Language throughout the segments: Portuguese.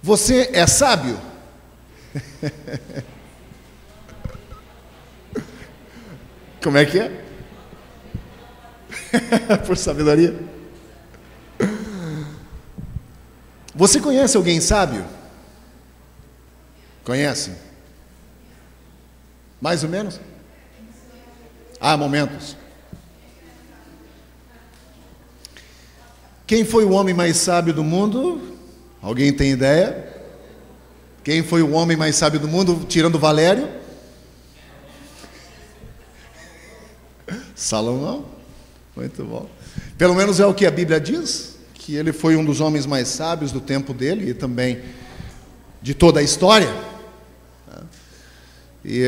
Você é sábio? Como é que é? Por sabedoria. Você conhece alguém sábio? Conhece? Mais ou menos? Há momentos. Quem foi o homem mais sábio do mundo? Alguém tem ideia? Quem foi o homem mais sábio do mundo, tirando Valério? Salomão. Muito bom. Pelo menos é o que a Bíblia diz, que ele foi um dos homens mais sábios do tempo dele e também de toda a história. E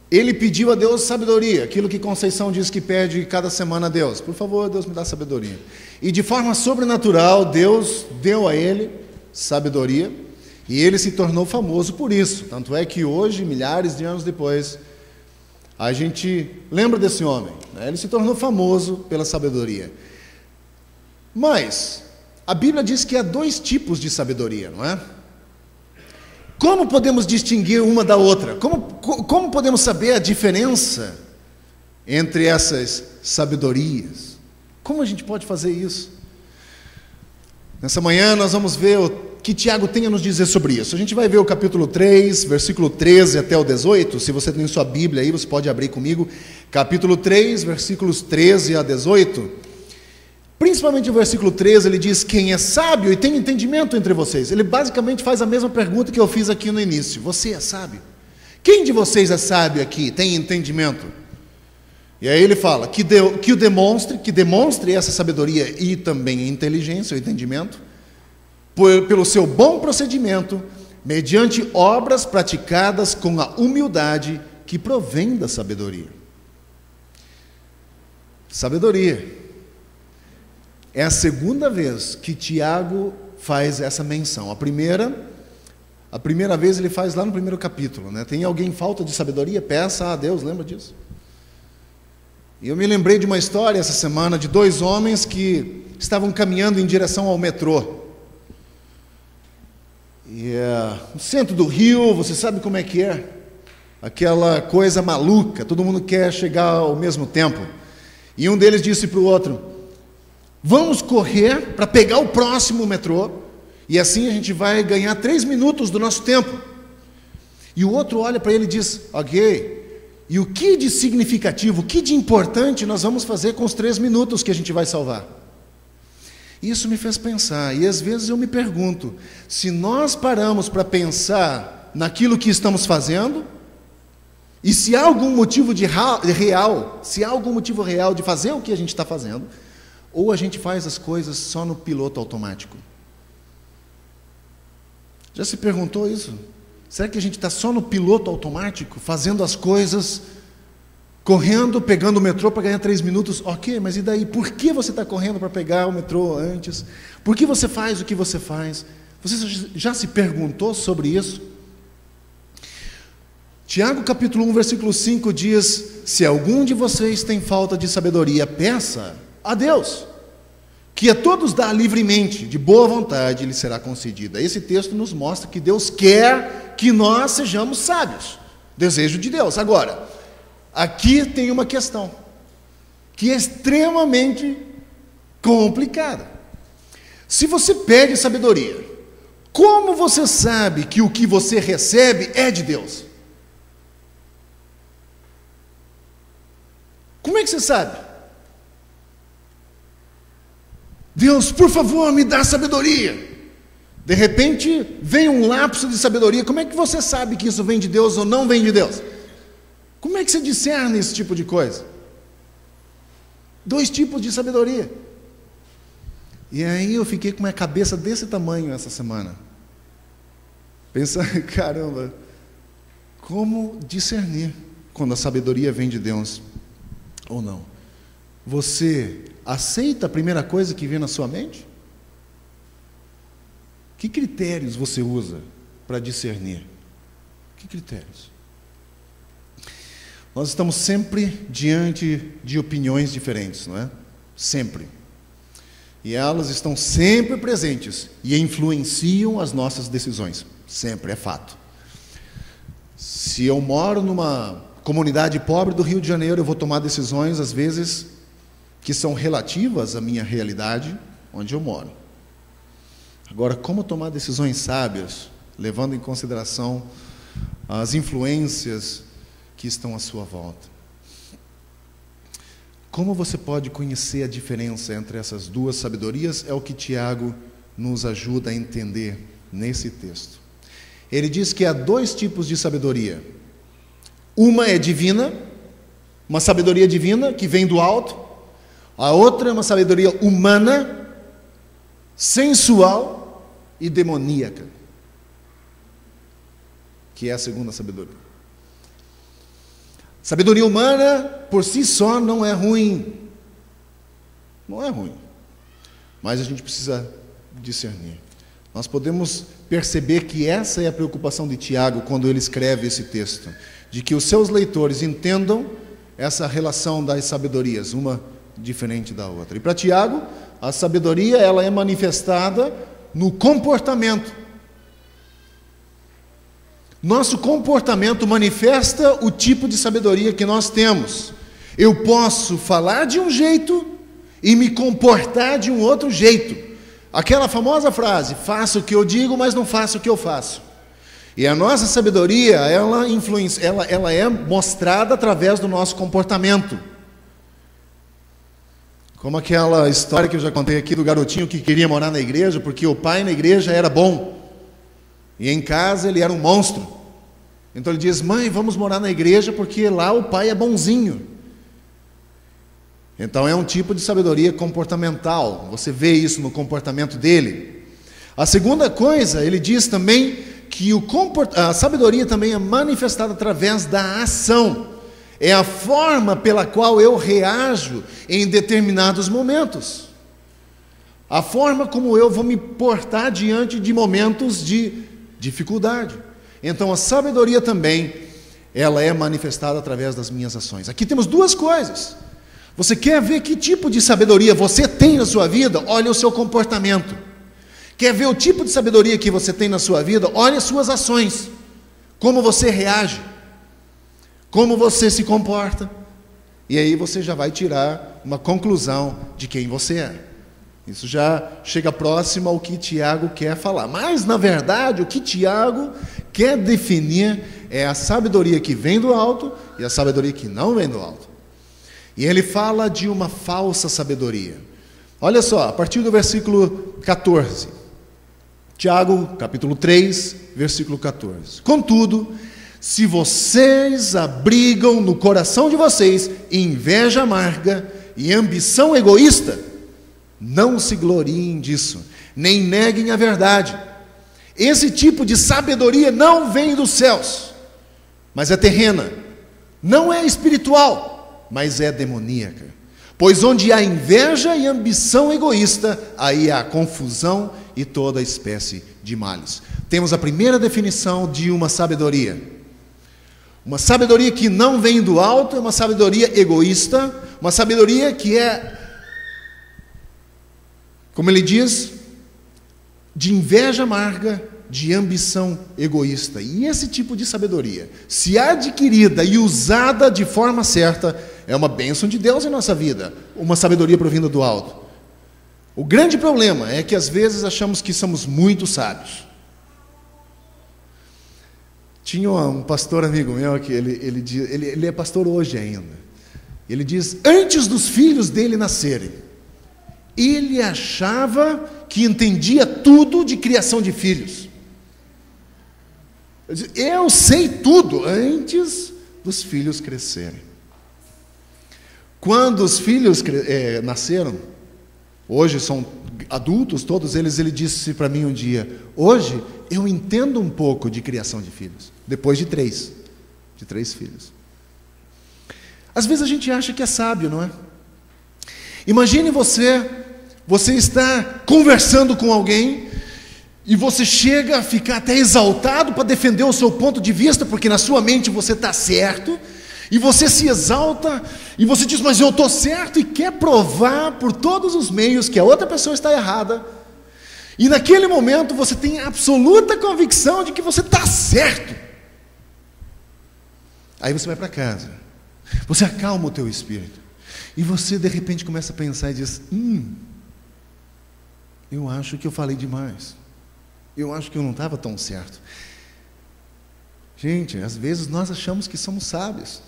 ele pediu a Deus sabedoria, aquilo que Conceição diz que pede cada semana a Deus. Por favor, Deus me dá sabedoria. E de forma sobrenatural, Deus deu a ele sabedoria e ele se tornou famoso por isso. Tanto é que hoje, milhares de anos depois, a gente lembra desse homem, né? Ele se tornou famoso pela sabedoria. Mas a Bíblia diz que há dois tipos de sabedoria, não é? Como podemos distinguir uma da outra? Como podemos saber a diferença entre essas sabedorias? Como a gente pode fazer isso? Nessa manhã nós vamos ver o que Tiago tem a nos dizer sobre isso. A gente vai ver o capítulo 3, versículo 13 até o 18. Se você tem sua Bíblia aí, você pode abrir comigo. Capítulo 3, versículos 13 a 18. Principalmente o versículo 13, ele diz: quem é sábio e tem entendimento entre vocês? Ele basicamente faz a mesma pergunta que eu fiz aqui no início. Você é sábio? Quem de vocês é sábio aqui, tem entendimento? E aí ele fala que demonstre essa sabedoria e também inteligência, o entendimento, pelo seu bom procedimento, mediante obras praticadas com a humildade que provém da sabedoria. Sabedoria. É a segunda vez que Tiago faz essa menção. A primeira vez ele faz lá no primeiro capítulo, né? Tem alguém em falta de sabedoria? Peça a Deus, lembra disso? E eu me lembrei de uma história essa semana de dois homens que estavam caminhando em direção ao metrô. E no centro do Rio, você sabe como é que é? Aquela coisa maluca, todo mundo quer chegar ao mesmo tempo. E um deles disse para o outro: vamos correr para pegar o próximo metrô, e assim a gente vai ganhar 3 minutos do nosso tempo. E o outro olha para ele e diz: ok, e o que de significativo, o que de importante nós vamos fazer com os 3 minutos que a gente vai salvar? Isso me fez pensar, e às vezes eu me pergunto, se nós paramos para pensar naquilo que estamos fazendo, e se há algum motivo real de fazer o que a gente está fazendo, ou a gente faz as coisas só no piloto automático. Já se perguntou isso? Será que a gente está só no piloto automático, fazendo as coisas, correndo, pegando o metrô para ganhar 3 minutos? Ok, mas e daí? Por que você está correndo para pegar o metrô antes? Por que você faz o que você faz? Você já se perguntou sobre isso? Tiago capítulo 1, versículo 5 diz: se algum de vocês tem falta de sabedoria, peça a Deus, que a todos dá livremente, de boa vontade, lhe será concedida. Esse texto nos mostra que Deus quer que nós sejamos sábios, desejo de Deus. Agora, aqui tem uma questão, que é extremamente complicada. Se você pede sabedoria, como você sabe que o que você recebe é de Deus? Como é que você sabe? Deus, por favor, me dá sabedoria. De repente, vem um lapso de sabedoria. Como é que você sabe que isso vem de Deus ou não vem de Deus? Como é que você discerne esse tipo de coisa? 2 tipos de sabedoria. E aí eu fiquei com uma cabeça desse tamanho essa semana. Pensando, caramba, como discernir quando a sabedoria vem de Deus ou não? Você aceita a primeira coisa que vem na sua mente? Que critérios você usa para discernir? Que critérios? Nós estamos sempre diante de opiniões diferentes, não é? Sempre. E elas estão sempre presentes e influenciam as nossas decisões. Sempre, é fato. Se eu moro numa comunidade pobre do Rio de Janeiro, eu vou tomar decisões, às vezes, que são relativas à minha realidade, onde eu moro. Agora, como tomar decisões sábias, levando em consideração as influências que estão à sua volta? Como você pode conhecer a diferença entre essas duas sabedorias? É o que Tiago nos ajuda a entender nesse texto. Ele diz que há dois tipos de sabedoria. Uma é divina, uma sabedoria divina que vem do alto. A outra é uma sabedoria humana, sensual e demoníaca, que é a segunda sabedoria. Sabedoria humana, por si só, não é ruim. Não é ruim. Mas a gente precisa discernir. Nós podemos perceber que essa é a preocupação de Tiago quando ele escreve esse texto, de que os seus leitores entendam essa relação das sabedorias, uma diferente da outra. E para Tiago, a sabedoria ela é manifestada no comportamento. Nosso comportamento manifesta o tipo de sabedoria que nós temos. Eu posso falar de um jeito e me comportar de um outro jeito. Aquela famosa frase, faço o que eu digo, mas não faço o que eu faço. E a nossa sabedoria, ela é mostrada através do nosso comportamento. Como aquela história que eu já contei aqui do garotinho que queria morar na igreja, porque o pai na igreja era bom. E em casa ele era um monstro. Então ele diz, mãe, vamos morar na igreja porque lá o pai é bonzinho. Então é um tipo de sabedoria comportamental. Você vê isso no comportamento dele. A segunda coisa, ele diz também que a sabedoria também é manifestada através da ação. É a forma pela qual eu reajo em determinados momentos. A forma como eu vou me portar diante de momentos de dificuldade. Então a sabedoria também, ela é manifestada através das minhas ações. Aqui temos duas coisas. Você quer ver que tipo de sabedoria você tem na sua vida? Olha o seu comportamento. Quer ver o tipo de sabedoria que você tem na sua vida? Olha as suas ações. Como você reage. Como você se comporta. E aí você já vai tirar uma conclusão de quem você é. Isso já chega próximo ao que Tiago quer falar. Mas, na verdade, o que Tiago quer definir é a sabedoria que vem do alto e a sabedoria que não vem do alto. E ele fala de uma falsa sabedoria. Olha só, a partir do versículo 14. Tiago, capítulo 3, versículo 14. Contudo, se vocês abrigam no coração de vocês inveja amarga e ambição egoísta, não se gloriem disso, nem neguem a verdade. Esse tipo de sabedoria não vem dos céus, mas é terrena. Não é espiritual, mas é demoníaca. Pois onde há inveja e ambição egoísta, aí há confusão e toda espécie de males. Temos a primeira definição de uma sabedoria. Uma sabedoria que não vem do alto é uma sabedoria egoísta, uma sabedoria que é, como ele diz, de inveja amarga, de ambição egoísta. E esse tipo de sabedoria, se adquirida e usada de forma certa, é uma bênção de Deus em nossa vida, uma sabedoria provinda do alto. O grande problema é que às vezes achamos que somos muito sábios. Tinha um pastor amigo meu que ele é pastor hoje ainda. Ele diz, antes dos filhos dele nascerem, ele achava que entendia tudo de criação de filhos. Eu sei tudo antes dos filhos crescerem. Quando os filhos nasceram, hoje são adultos todos eles, ele disse para mim um dia, hoje eu entendo um pouco de criação de filhos, depois de três filhos. Às vezes a gente acha que é sábio, não é? Imagine você está conversando com alguém e você chega a ficar até exaltado para defender o seu ponto de vista, porque na sua mente você está certo, E você se exalta, e você diz, mas eu estou certo, e quer provar por todos os meios que a outra pessoa está errada. E naquele momento você tem absoluta convicção de que você está certo. Aí você vai para casa, você acalma o teu espírito, e você de repente começa a pensar e diz, eu acho que eu falei demais, eu acho que eu não estava tão certo. Gente, às vezes nós achamos que somos sábios.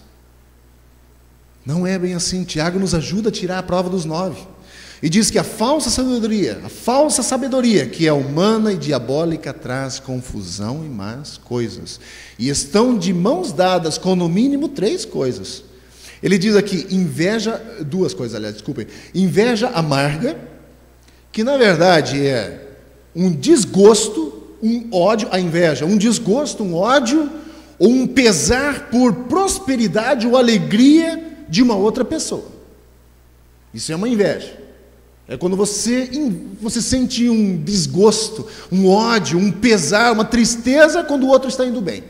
Não é bem assim. Tiago nos ajuda a tirar a prova dos 9. E diz que a falsa sabedoria, que é humana e diabólica, traz confusão e más coisas. E estão de mãos dadas com no mínimo 3 coisas. Ele diz aqui, duas coisas, aliás, desculpem. Inveja amarga, que na verdade é um desgosto, um ódio, a inveja, um desgosto, um ódio, ou um pesar por prosperidade ou alegria de uma outra pessoa. Isso é uma inveja. É quando você sente um desgosto, um ódio, um pesar, uma tristeza quando o outro está indo bem.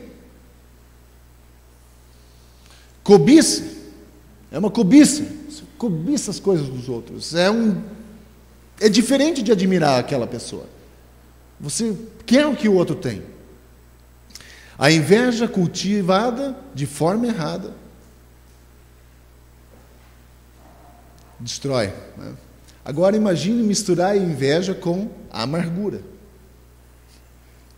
Cobiça é uma cobiça. Você cobiça as coisas dos outros. É diferente de admirar aquela pessoa. Você quer o que o outro tem. A inveja cultivada de forma errada destrói. Né? Agora imagine misturar a inveja com a amargura,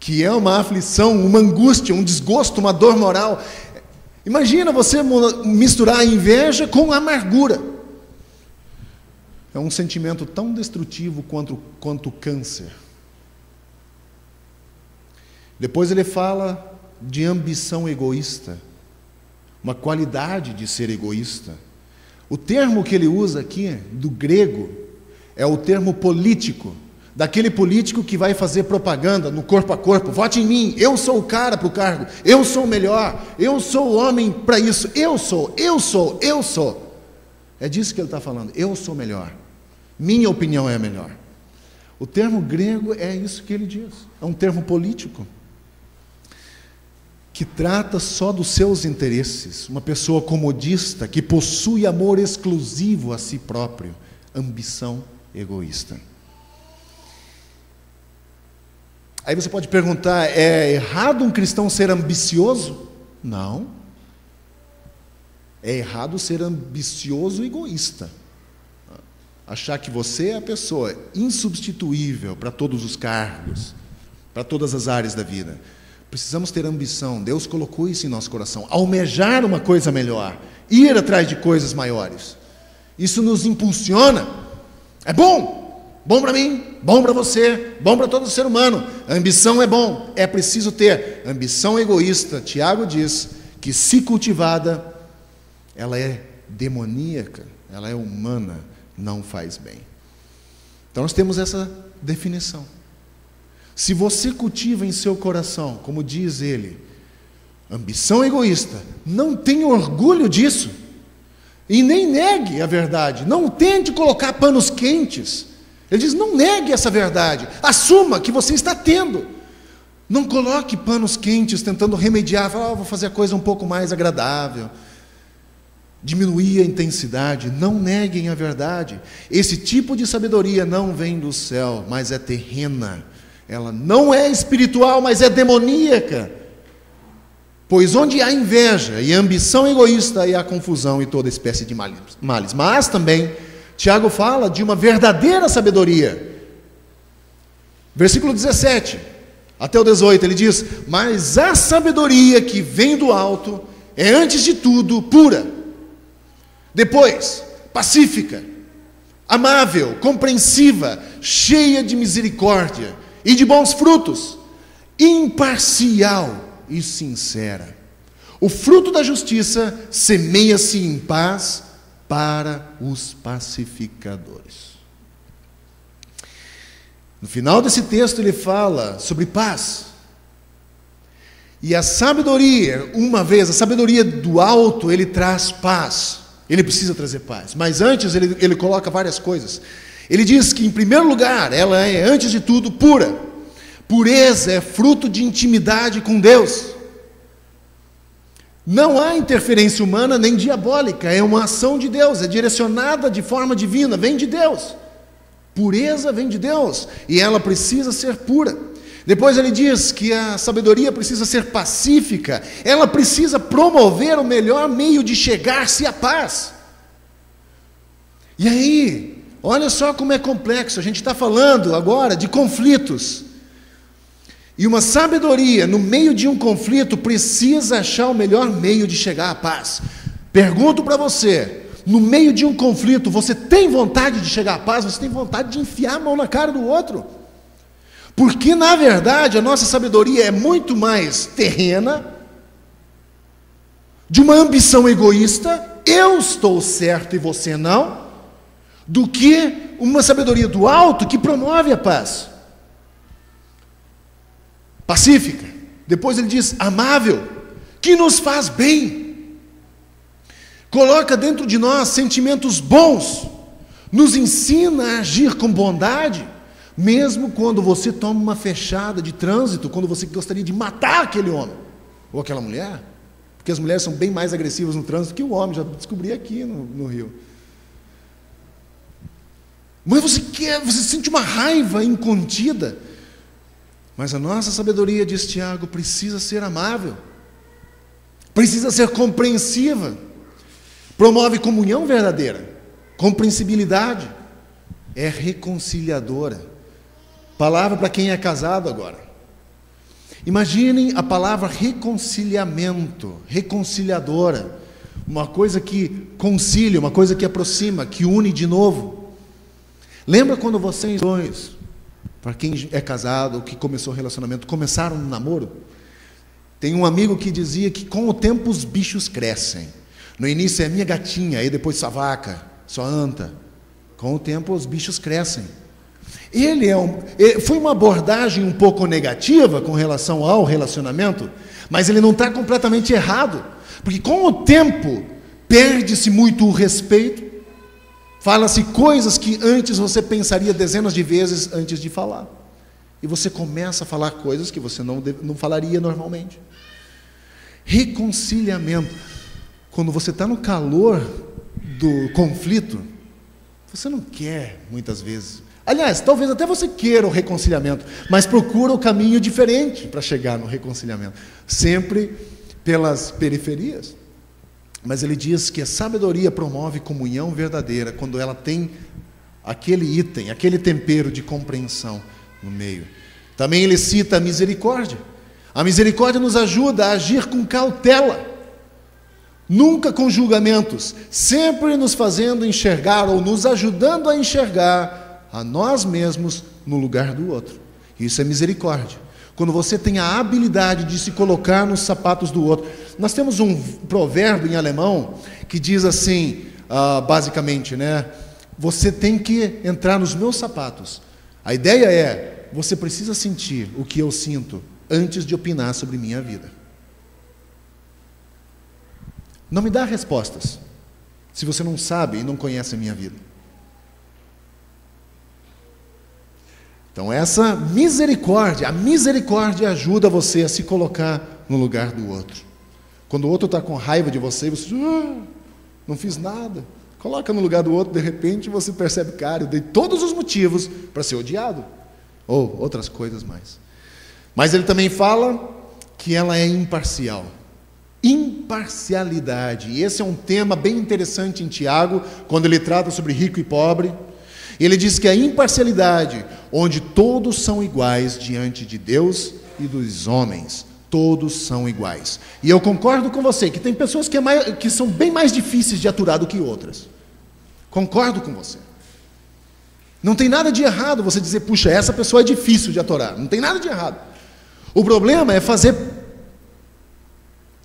que é uma aflição, uma angústia, um desgosto, uma dor moral. Imagina você misturar a inveja com a amargura. É um sentimento tão destrutivo quanto o câncer. Depois ele fala de ambição egoísta, uma qualidade de ser egoísta. O termo que ele usa aqui, do grego, é o termo político, daquele político que vai fazer propaganda no corpo a corpo. Vote em mim, eu sou o cara para o cargo, eu sou o melhor, eu sou o homem para isso, eu sou. É disso que ele está falando, eu sou melhor, minha opinião é a melhor. O termo grego é isso que ele diz, é um termo político, que trata só dos seus interesses, uma pessoa comodista, que possui amor exclusivo a si próprio, ambição egoísta. Aí você pode perguntar, é errado um cristão ser ambicioso? Não. É errado ser ambicioso e egoísta. Achar que você é a pessoa insubstituível para todos os cargos, para todas as áreas da vida. Precisamos ter ambição, Deus colocou isso em nosso coração, almejar uma coisa melhor, ir atrás de coisas maiores. Isso nos impulsiona. É bom para mim, bom para você, bom para todo ser humano. A ambição é bom, é preciso ter. Ambição egoísta, Tiago diz que, se cultivada, ela é demoníaca, ela é humana, não faz bem. Então nós temos essa definição. Se você cultiva em seu coração, como diz ele, ambição egoísta, não tenha orgulho disso, e nem negue a verdade, não tente colocar panos quentes. Ele diz, não negue essa verdade, assuma que você está tendo. Não coloque panos quentes tentando remediar, vou fazer a coisa um pouco mais agradável, diminuir a intensidade. Não neguem a verdade. Esse tipo de sabedoria não vem do céu, mas é terrena. Ela não é espiritual, mas é demoníaca. Pois onde há inveja e ambição egoísta, aí há confusão e toda espécie de males. Mas também, Tiago fala de uma verdadeira sabedoria. Versículo 17, até o 18, ele diz, mas a sabedoria que vem do alto é, antes de tudo, pura. Depois, pacífica, amável, compreensiva, cheia de misericórdia e de bons frutos, imparcial e sincera. O fruto da justiça semeia-se em paz para os pacificadores. No final desse texto ele fala sobre paz. E a sabedoria, a sabedoria do alto, ele traz paz. Ele precisa trazer paz. Mas antes ele coloca várias coisas. Ele diz que, em primeiro lugar, ela é, antes de tudo, pura. Pureza é fruto de intimidade com Deus. Não há interferência humana nem diabólica, é uma ação de Deus, é direcionada de forma divina, vem de Deus. Pureza vem de Deus, e ela precisa ser pura. Depois ele diz que a sabedoria precisa ser pacífica, ela precisa promover o melhor meio de chegar-se à paz. E aí, olha só como é complexo, a gente está falando agora de conflitos. E uma sabedoria no meio de um conflito precisa achar o melhor meio de chegar à paz. Pergunto para você, no meio de um conflito, você tem vontade de chegar à paz? Você tem vontade de enfiar a mão na cara do outro? Porque, na verdade, a nossa sabedoria é muito mais terrena, de uma ambição egoísta, eu estou certo e você não, do que uma sabedoria do alto que promove a paz. Pacífica. Depois ele diz amável, que nos faz bem. Coloca dentro de nós sentimentos bons, nos ensina a agir com bondade, mesmo quando você toma uma fechada de trânsito, quando você gostaria de matar aquele homem, ou aquela mulher, porque as mulheres são bem mais agressivas no trânsito que o homem, já descobri aqui no Rio. Mas você sente uma raiva incontida. Mas a nossa sabedoria, diz Tiago, precisa ser amável, precisa ser compreensiva, promove comunhão verdadeira, compreensibilidade, é reconciliadora. Palavra para quem é casado agora. Imaginem a palavra reconciliamento, reconciliadora, uma coisa que concilia, uma coisa que aproxima, que une de novo. Lembra quando vocês dois, para quem é casado, ou que começou o relacionamento, começaram um namoro? Tem um amigo que dizia que com o tempo os bichos crescem. No início é minha gatinha, aí depois sua vaca, sua anta. Com o tempo os bichos crescem. Foi uma abordagem um pouco negativa com relação ao relacionamento, mas ele não está completamente errado, porque com o tempo perde-se muito o respeito. Fala-se coisas que antes você pensaria dezenas de vezes antes de falar. E você começa a falar coisas que você não falaria normalmente. Reconciliamento. Quando você está no calor do conflito, você não quer, muitas vezes. Aliás, talvez até você queira o reconciliamento, mas procura o caminho diferente para chegar no reconciliamento. Sempre pelas periferias. Mas ele diz que a sabedoria promove comunhão verdadeira quando ela tem aquele item, aquele tempero de compreensão no meio. Também ele cita a misericórdia. A misericórdia nos ajuda a agir com cautela, nunca com julgamentos, sempre nos fazendo enxergar ou nos ajudando a enxergar a nós mesmos no lugar do outro. Isso é misericórdia. Quando você tem a habilidade de se colocar nos sapatos do outro. Nós temos um provérbio em alemão que diz assim, basicamente, né? Você tem que entrar nos meus sapatos. A ideia é, você precisa sentir o que eu sinto antes de opinar sobre minha vida. Não me dá respostas se você não sabe e não conhece a minha vida. Então essa misericórdia, a misericórdia ajuda você a se colocar no lugar do outro. Quando o outro está com raiva de você, você não fiz nada. Coloca no lugar do outro, de repente você percebe, cara, eu dei todos os motivos para ser odiado. Ou outras coisas mais. Mas ele também fala que ela é imparcial. Imparcialidade. E esse é um tema bem interessante em Tiago, quando ele trata sobre rico e pobre. Ele diz que a imparcialidade, onde todos são iguais diante de Deus e dos homens, todos são iguais. E eu concordo com você, que tem pessoas que são bem mais difíceis de aturar do que outras. Concordo com você. Não tem nada de errado você dizer, puxa, essa pessoa é difícil de aturar. Não tem nada de errado. O problema é fazer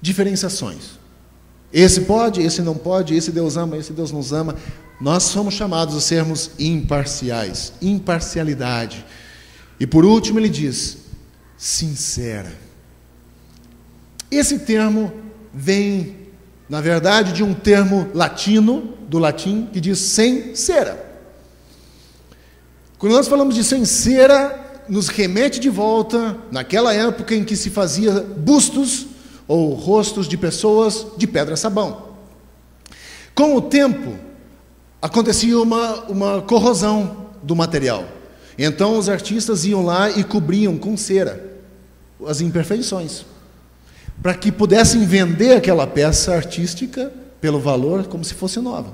diferenciações. Esse pode, esse não pode, esse Deus ama, esse Deus nos ama. Nós somos chamados a sermos imparciais, imparcialidade. E por último ele diz, sincera. Esse termo vem, na verdade, de um termo latino, do latim, que diz sincera. Quando nós falamos de sincera, nos remete de volta naquela época em que se fazia bustos, ou rostos de pessoas de pedra-sabão. Com o tempo, acontecia uma corrosão do material. Então os artistas iam lá e cobriam com cera as imperfeições, para que pudessem vender aquela peça artística pelo valor como se fosse nova.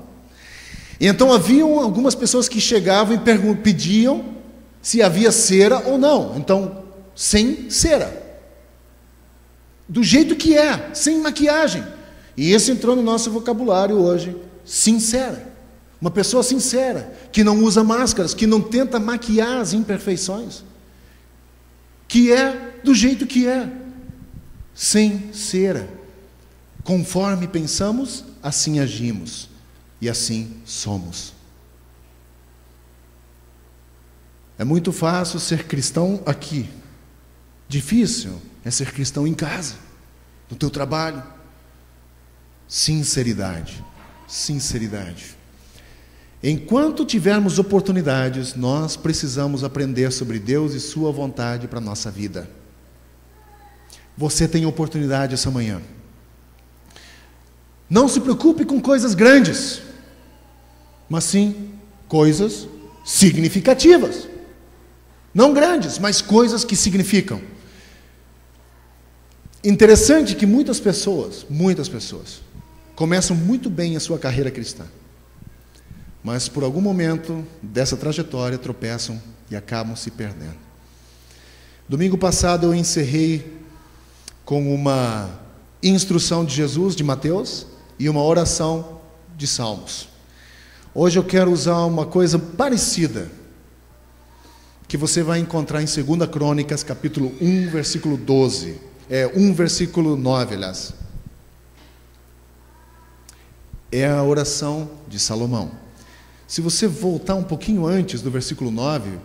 E então haviam algumas pessoas que chegavam e pediam se havia cera ou não. Então, sem cera, do jeito que é, sem maquiagem. E esse entrou no nosso vocabulário hoje, sincera. Uma pessoa sincera, que não usa máscaras, que não tenta maquiar as imperfeições, que é do jeito que é, sem cera. Conforme pensamos, assim agimos, e assim somos. É muito fácil ser cristão aqui. Difícil é ser cristão em casa, no teu trabalho. Sinceridade, sinceridade. Enquanto tivermos oportunidades, nós precisamos aprender sobre Deus e sua vontade para a nossa vida. Você tem oportunidade essa manhã. Não se preocupe com coisas grandes, mas sim coisas significativas. Não grandes, mas coisas que significam. Interessante que muitas pessoas, começam muito bem a sua carreira cristã, mas por algum momento dessa trajetória tropeçam e acabam se perdendo. Domingo passado eu encerrei com uma instrução de Jesus, de Mateus, e uma oração de Salmos. Hoje eu quero usar uma coisa parecida, que você vai encontrar em 2 Crônicas, capítulo 1, versículo 12. 1, versículo 9, aliás. É a oração de Salomão. Se você voltar um pouquinho antes do versículo 9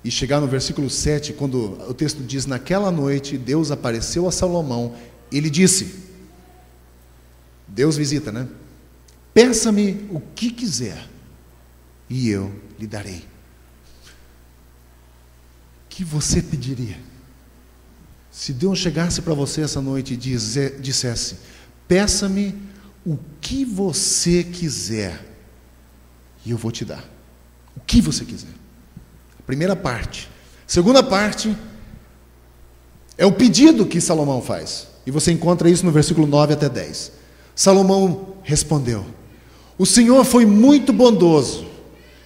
e chegar no versículo 7, quando o texto diz: naquela noite Deus apareceu a Salomão, ele disse, Deus visita, né? Peça-me o que quiser e eu lhe darei. O que você pediria? Se Deus chegasse para você essa noite e dissesse: peça-me o que você quiser e eu vou te dar. O que você quiser. A primeira parte. A segunda parte é o pedido que Salomão faz. E você encontra isso no versículo 9 até 10. Salomão respondeu: o Senhor foi muito bondoso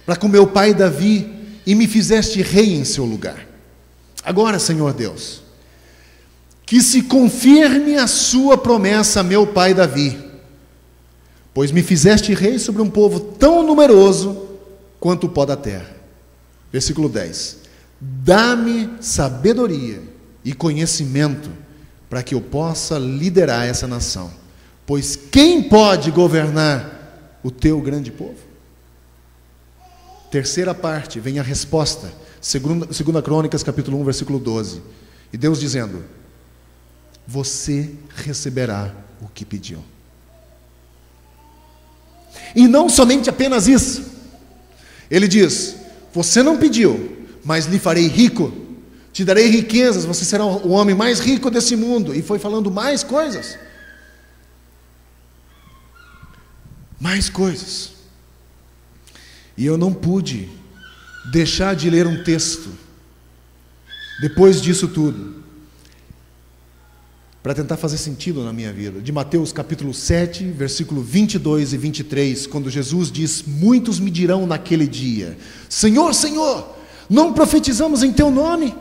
para com meu pai Davi e me fizeste rei em seu lugar. Agora, Senhor Deus, que se confirme a sua promessa a meu pai Davi, pois me fizeste rei sobre um povo tão numeroso quanto o pó da terra. Versículo 10. Dá-me sabedoria e conhecimento para que eu possa liderar essa nação, pois quem pode governar o teu grande povo? Terceira parte, vem a resposta. 2 Crônicas, capítulo 1, versículo 12. E Deus dizendo: você receberá o que pediu. E não somente apenas isso. Ele diz: você não pediu, mas lhe farei rico, te darei riquezas, você será o homem mais rico desse mundo. E foi falando mais coisas. Mais coisas. E eu não pude deixar de ler um texto, depois disso tudo, para tentar fazer sentido na minha vida, de Mateus capítulo 7, versículo 22 e 23, quando Jesus diz: muitos me dirão naquele dia: Senhor, Senhor, não profetizamos em teu nome?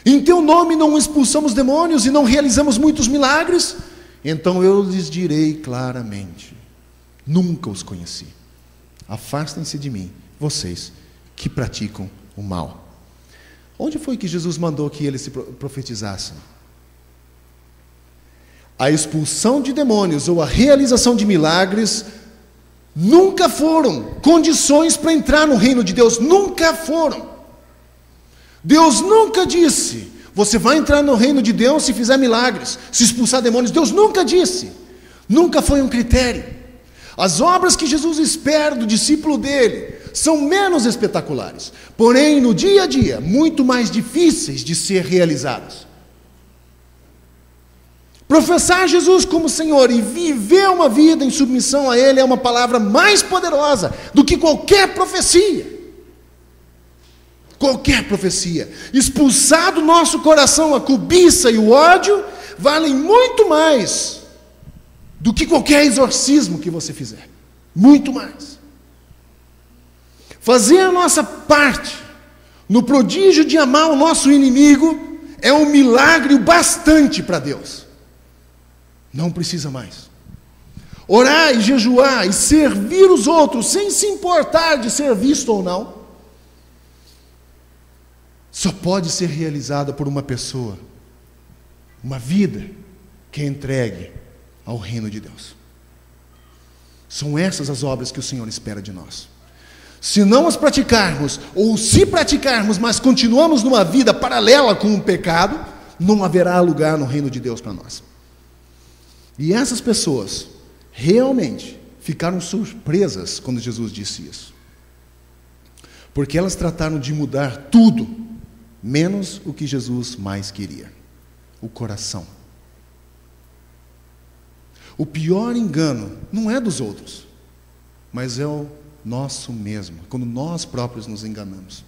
Em teu nome não expulsamos demônios e não realizamos muitos milagres? Então eu lhes direi claramente: nunca os conheci. Afastem-se de mim, vocês que praticam o mal. Onde foi que Jesus mandou que eles se profetizassem? A expulsão de demônios ou a realização de milagres nunca foram condições para entrar no reino de Deus. Nunca foram. Deus nunca disse: você vai entrar no reino de Deus se fizer milagres, se expulsar demônios. Deus nunca disse. Nunca foi um critério. As obras que Jesus espera do discípulo dele são menos espetaculares, porém no dia a dia muito mais difíceis de ser realizadas. Professar Jesus como Senhor e viver uma vida em submissão a Ele é uma palavra mais poderosa do que qualquer profecia. Qualquer profecia. Expulsar do nosso coração a cobiça e o ódio valem muito mais do que qualquer exorcismo que você fizer. Muito mais. Fazer a nossa parte no prodígio de amar o nosso inimigo é um milagre bastante para Deus. Não precisa mais. Orar e jejuar e servir os outros sem se importar de ser visto ou não, só pode ser realizada por uma pessoa, uma vida que é entregue ao reino de Deus. São essas as obras que o Senhor espera de nós. Se não as praticarmos, ou se praticarmos, mas continuamos numa vida paralela com o pecado, não haverá lugar no reino de Deus para nós. E essas pessoas realmente ficaram surpresas quando Jesus disse isso. Porque elas trataram de mudar tudo, menos o que Jesus mais queria: o coração. O pior engano não é dos outros, mas é o nosso mesmo, quando nós próprios nos enganamos.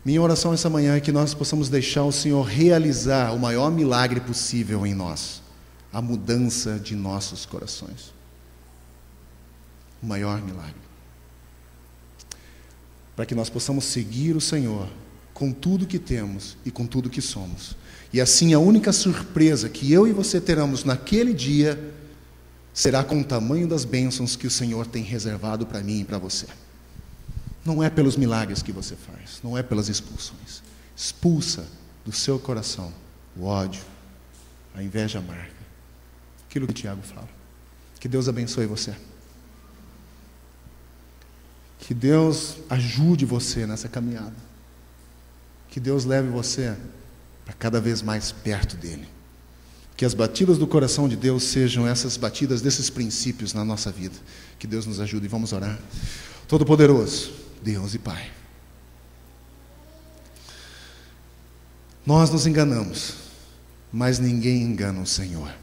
Minha oração essa manhã é que nós possamos deixar o Senhor realizar o maior milagre possível em nós: a mudança de nossos corações. O maior milagre. Para que nós possamos seguir o Senhor com tudo que temos e com tudo que somos. E assim a única surpresa que eu e você teremos naquele dia será com o tamanho das bênçãos que o Senhor tem reservado para mim e para você. Não é pelos milagres que você faz, não é pelas expulsões. Expulsa do seu coração o ódio, a inveja amarga. Aquilo que o Tiago fala. Que Deus abençoe você. Que Deus ajude você nessa caminhada. Que Deus leve você para cada vez mais perto dEle. Que as batidas do coração de Deus sejam essas batidas desses princípios na nossa vida. Que Deus nos ajude. Vamos orar. Todo-Poderoso, Deus e Pai, nós nos enganamos, mas ninguém engana o Senhor.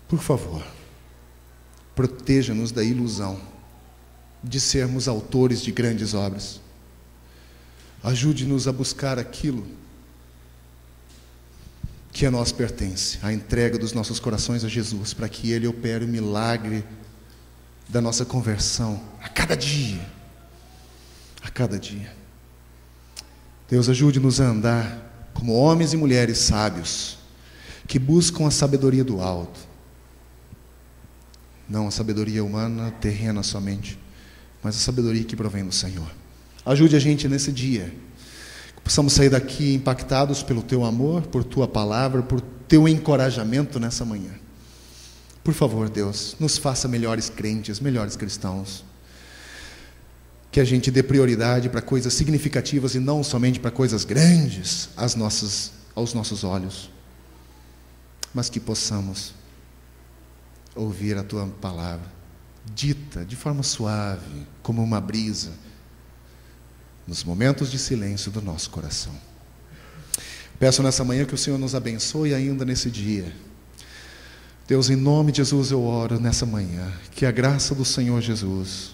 Por favor, proteja-nos da ilusão de sermos autores de grandes obras. Ajude-nos a buscar aquilo que a nós pertence, a entrega dos nossos corações a Jesus, para que Ele opere o milagre da nossa conversão a cada dia. A cada dia. Deus, ajude-nos a andar como homens e mulheres sábios, que buscam a sabedoria do alto, não a sabedoria humana, terrena somente, mas a sabedoria que provém do Senhor. Ajude a gente nesse dia, que possamos sair daqui impactados pelo Teu amor, por Tua palavra, por Teu encorajamento nessa manhã. Por favor, Deus, nos faça melhores crentes, melhores cristãos. Que a gente dê prioridade para coisas significativas e não somente para coisas grandes aos nossos olhos, mas que possamos ouvir a Tua palavra, dita de forma suave, como uma brisa, nos momentos de silêncio do nosso coração. Peço nessa manhã que o Senhor nos abençoe ainda nesse dia. Deus, em nome de Jesus eu oro nessa manhã, que a graça do Senhor Jesus,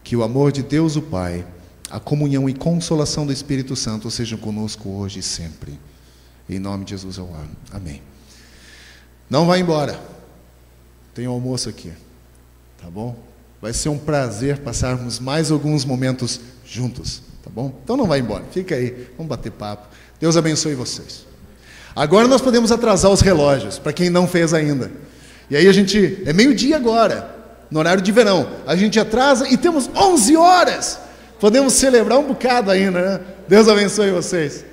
que o amor de Deus o Pai, a comunhão e consolação do Espírito Santo sejam conosco hoje e sempre. Em nome de Jesus eu oro. Amém. Não vá embora. Tem um almoço aqui. Tá bom? Vai ser um prazer passarmos mais alguns momentos juntos. Tá bom? Então não vá embora. Fica aí. Vamos bater papo. Deus abençoe vocês. Agora nós podemos atrasar os relógios, para quem não fez ainda. E aí é meio-dia agora, no horário de verão. A gente atrasa e temos 11 horas. Podemos celebrar um bocado ainda, né? Deus abençoe vocês.